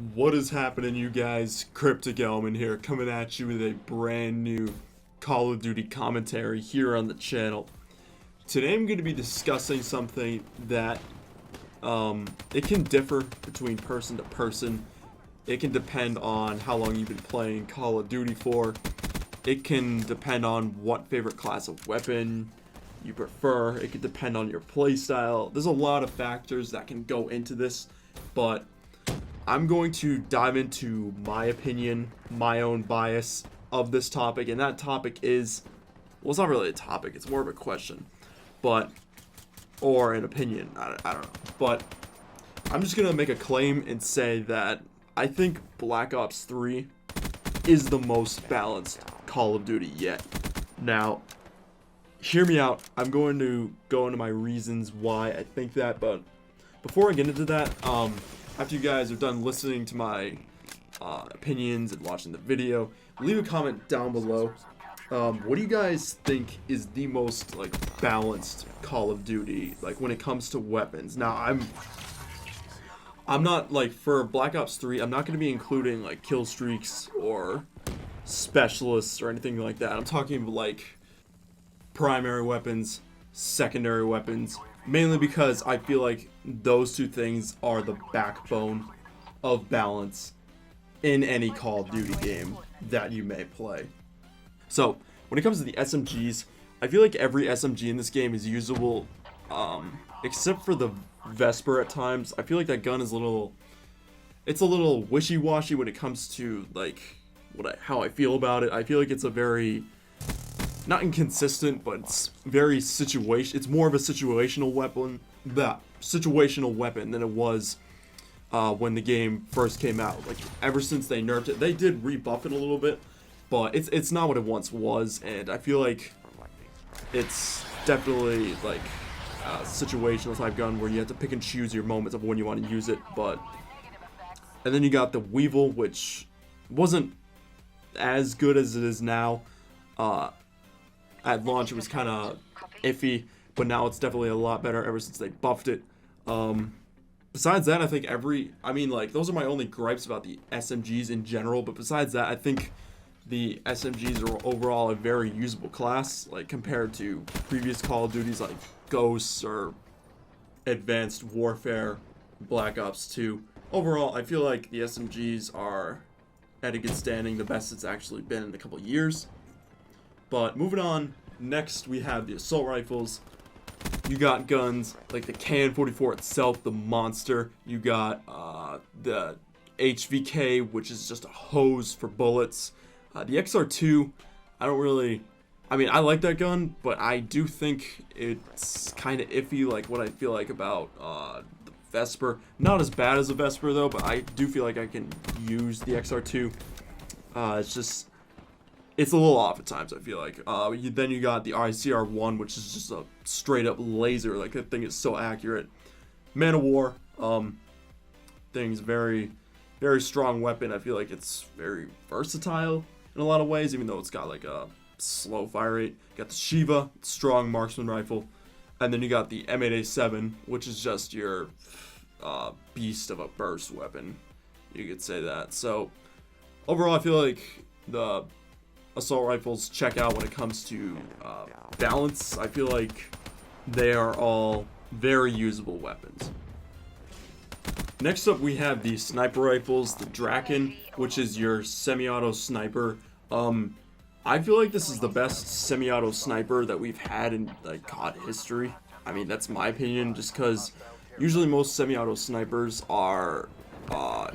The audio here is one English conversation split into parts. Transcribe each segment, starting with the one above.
What is happening, you guys? Cryptic Element here, coming at you with a brand new Call of Duty commentary here on the channel. Today I'm going to be discussing something that it can differ between person to person. It can depend on how long you've been playing Call of Duty for. It can depend on what favorite class of weapon you prefer. It can depend on your playstyle. There's a lot of factors that can go into this, but I'm going to dive into my opinion, my own bias of this topic, and that topic is, well, it's not really a topic, it's more of a question, or an opinion, I don't know, but I'm just gonna make a claim and say that I think Black Ops 3 is the most balanced Call of Duty yet. Now, hear me out, I'm going to go into my reasons why I think that, but before I get into that, after you guys are done listening to my opinions and watching the video, leave a comment down below. What do you guys think is the most balanced Call of Duty when it comes to weapons? Now I'm not for Black Ops 3. I'm not going to be including kill streaks or specialists or anything like that. I'm talking primary weapons, secondary weapons. Mainly because I feel like those two things are the backbone of balance in any Call of Duty game that you may play. So, when it comes to the SMGs, I feel like every SMG in this game is usable, except for the Vesper at times. I feel like that gun is it's a little wishy-washy when it comes to, how I feel about it. I feel like it's a very, not inconsistent, but it's very it's more of a situational weapon than it was when the game first came out. Ever since they nerfed it, they did rebuff it a little bit, but it's not what it once was, and I feel like it's definitely a situational type gun where you have to pick and choose your moments of when you want to use it. And then you got the Weevil, which wasn't as good as it is now. At launch, it was kind of iffy, but now it's definitely a lot better ever since they buffed it. Besides that, I think those are my only gripes about the SMGs in general, but besides that, I think the SMGs are overall a very usable class, compared to previous Call of Duties like Ghosts or Advanced Warfare, Black Ops 2. Overall, I feel like the SMGs are at a good standing, the best it's actually been in a couple years. But moving on, next we have the assault rifles. You got guns like the KN-44 itself, the monster. You got the HVK, which is just a hose for bullets. The XR2, I like that gun, but I do think it's kind of iffy, what I feel like about the Vesper. Not as bad as the Vesper though, but I do feel like I can use the XR2. It's a little off at times, I feel like. Then you got the ICR-1, which is just a straight-up laser. That thing is so accurate. Man of War, thing's very, very strong weapon. I feel like it's very versatile in a lot of ways, even though it's got a slow fire rate. You got the Shiva, strong marksman rifle. And then you got the M8A7, which is just your beast of a burst weapon. You could say that. So, overall, I feel like the assault rifles check out when it comes to balance. I feel like they are all very usable weapons. Next up, we have the sniper rifles, the Draken, which is your semi-auto sniper. I feel like this is the best semi-auto sniper that we've had in COD history. That's my opinion, just because usually most semi-auto snipers are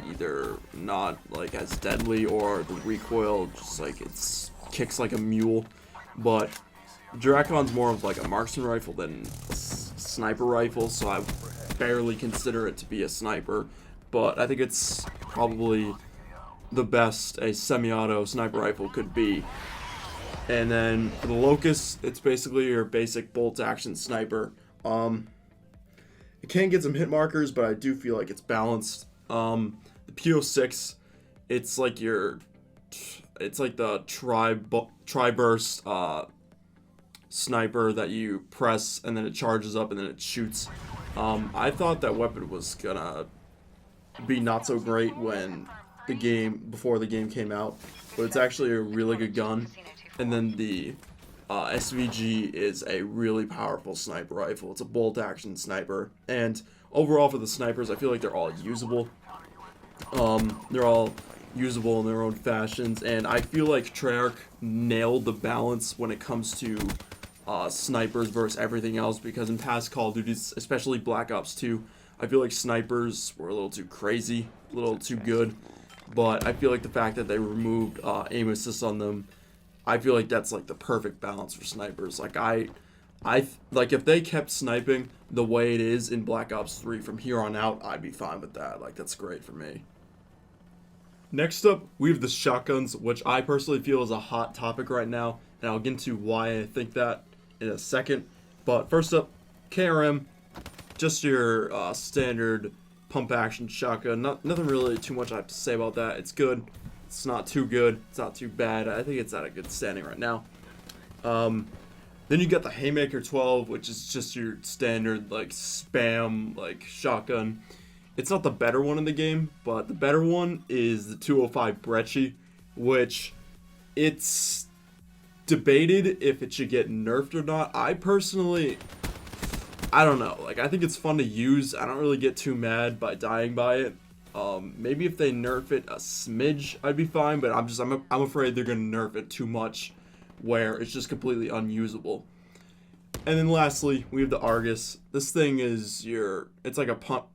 either not as deadly, or the recoil just it's kicks like a mule. But Dracon's more of a marksman rifle than a sniper rifle, so I barely consider it to be a sniper, but I think it's probably the best a semi-auto sniper rifle could be. And then for the Locust, it's basically your basic bolt action sniper. It can get some hit markers, but I do feel like it's balanced. The PO6, it's the tri-burst sniper that you press and then it charges up and then it shoots. I thought that weapon was gonna be not so great when before the game came out, but it's actually a really good gun. And then the SVG is a really powerful sniper rifle. It's a bolt action sniper, and overall for the snipers, I feel like they're all usable. They're all usable in their own fashions, and I feel like Treyarch nailed the balance when it comes to snipers versus everything else, because in past Call of Duties, especially Black Ops 2, I feel like snipers were a little too crazy, a little too good, but I feel like the fact that they removed aim assist on them, I feel like that's like the perfect balance for snipers. Like like if they kept sniping the way it is in Black Ops 3 from here on out, I'd be fine with that. Like that's great for me. Next up, we have the shotguns, which I personally feel is a hot topic right now, and I'll get into why I think that in a second. But first up, KRM, just your standard pump action shotgun. Nothing really too much I have to say about that. It's good. It's not too good. It's not too bad. I think it's at a good standing right now. Then you got the Haymaker 12, which is just your standard like spam like shotgun. It's not the better one in the game, but the better one is the 205 Brecci, which it's debated if it should get nerfed or not. I personally, I don't know. Like, I think it's fun to use. I don't really get too mad by dying by it. Maybe if they nerf it a smidge, I'd be fine, but I'm afraid they're gonna nerf it too much, where it's just completely unusable. And then lastly, we have the Argus. This thing is it's like a pump.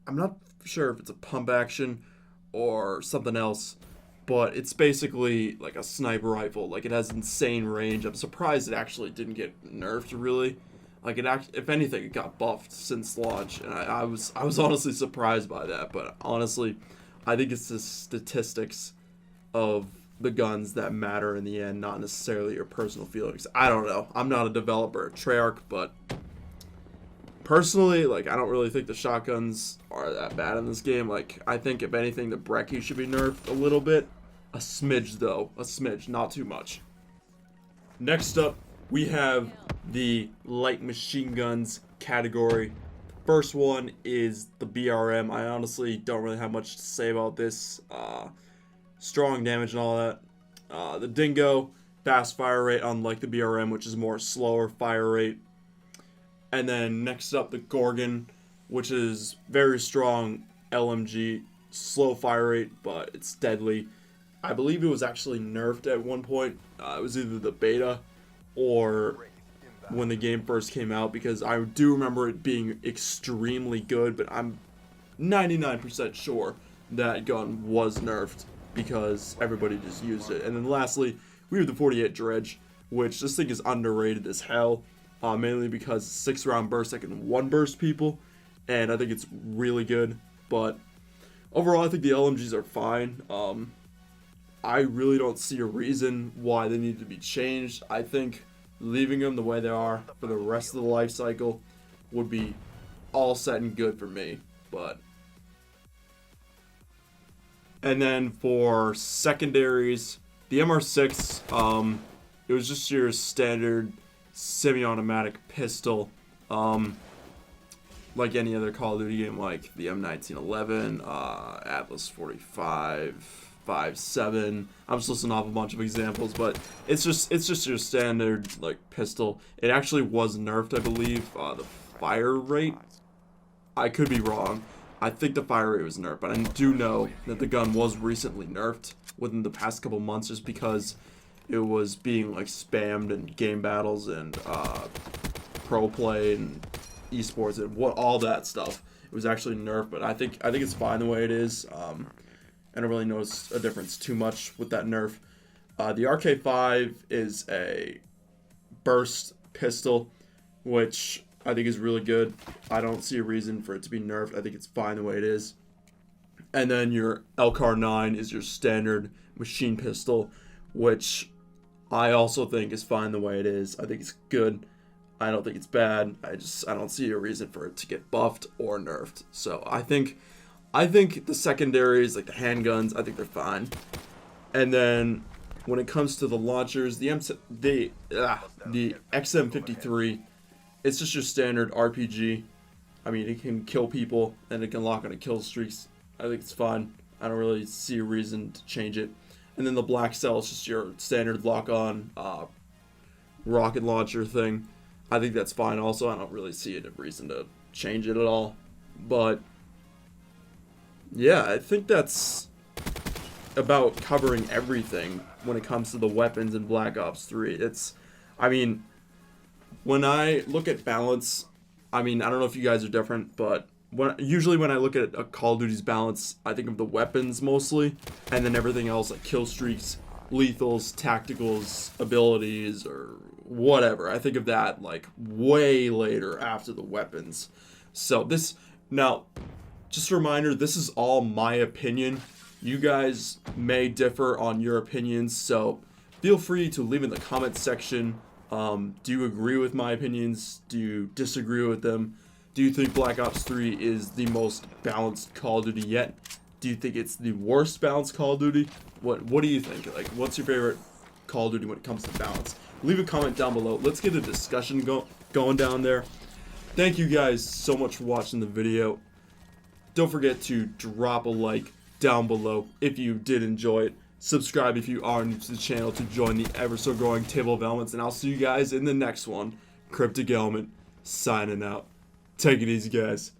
I'm not sure if it's a pump action or something else, but it's basically like a sniper rifle. Like, it has insane range. I'm surprised it actually didn't get nerfed, really. Like, if anything, it got buffed since launch, and I was honestly surprised by that. But honestly, I think it's the statistics of the guns that matter in the end, not necessarily your personal feelings. I don't know. I'm not a developer at Treyarch, but personally, like, I don't really think the shotguns are that bad in this game. Like, I think if anything, the Brecci should be nerfed a little bit. A smidge, though. A smidge, not too much. Next up, we have the light machine guns category. First one is the BRM. I honestly don't really have much to say about this. Strong damage and all that. The Dingo, fast fire rate, unlike the BRM, which is more slower fire rate. And then next up, the Gorgon, which is very strong LMG, slow fire rate, but it's deadly. I believe it was actually nerfed at one point. It was either the beta or when the game first came out, because I do remember it being extremely good, but I'm 99% sure that gun was nerfed because everybody just used it. And then lastly, we have the 48 Dredge, which this thing is underrated as hell. Mainly because 6-round burst that can one burst people, and I think it's really good. But overall, I think the LMGs are fine. I really don't see a reason why they need to be changed. I think leaving them the way they are for the rest of the life cycle would be all set and good for me. And then for secondaries, the MR6, it was just your standard semi-automatic pistol, like any other Call of Duty game, like the M1911, Atlas 45, 5.7. I'm just listing off a bunch of examples, but it's just your standard like pistol. It actually was nerfed, I believe. The fire rate, I could be wrong. I think the fire rate was nerfed, but I do know that the gun was recently nerfed within the past couple months, just because it was being like spammed in game battles and pro play and esports and all that stuff. It was actually nerfed, but I think it's fine the way it is. I don't really notice a difference too much with that nerf. The RK5 is a burst pistol, which I think is really good. I don't see a reason for it to be nerfed. I think it's fine the way it is. And then your LCAR-9 is your standard machine pistol, which I also think is fine the way it is. I think it's good. I don't think it's bad. I don't see a reason for it to get buffed or nerfed. So I think the secondaries, like the handguns, I think they're fine. And then when it comes to the launchers, the XM53, it's just your standard RPG. I mean, it can kill people and it can lock on a kill streaks I think it's fine. I don't really see a reason to change it. And then the black cell is just your standard lock-on rocket launcher thing. I think that's fine also. I don't really see a reason to change it at all. But yeah, I think that's about covering everything when it comes to the weapons in Black Ops 3. I mean, when I look at balance, I mean, I don't know if you guys are different, but usually when I look at a Call of Duty's balance, I think of the weapons mostly, and then everything else like kill streaks, lethals, tacticals, abilities, or whatever. I think of that like way later after the weapons. So now, just a reminder, this is all my opinion. You guys may differ on your opinions, so feel free to leave in the comment section. Do you agree with my opinions? Do you disagree with them? Do you think Black Ops 3 is the most balanced Call of Duty yet? Do you think it's the worst balanced Call of Duty? What do you think? Like, what's your favorite Call of Duty when it comes to balance? Leave a comment down below. Let's get a discussion going down there. Thank you guys so much for watching the video. Don't forget to drop a like down below if you did enjoy it. Subscribe if you are new to the channel to join the ever so growing table of elements, and I'll see you guys in the next one. Cryptic Element signing out. Take it easy, guys.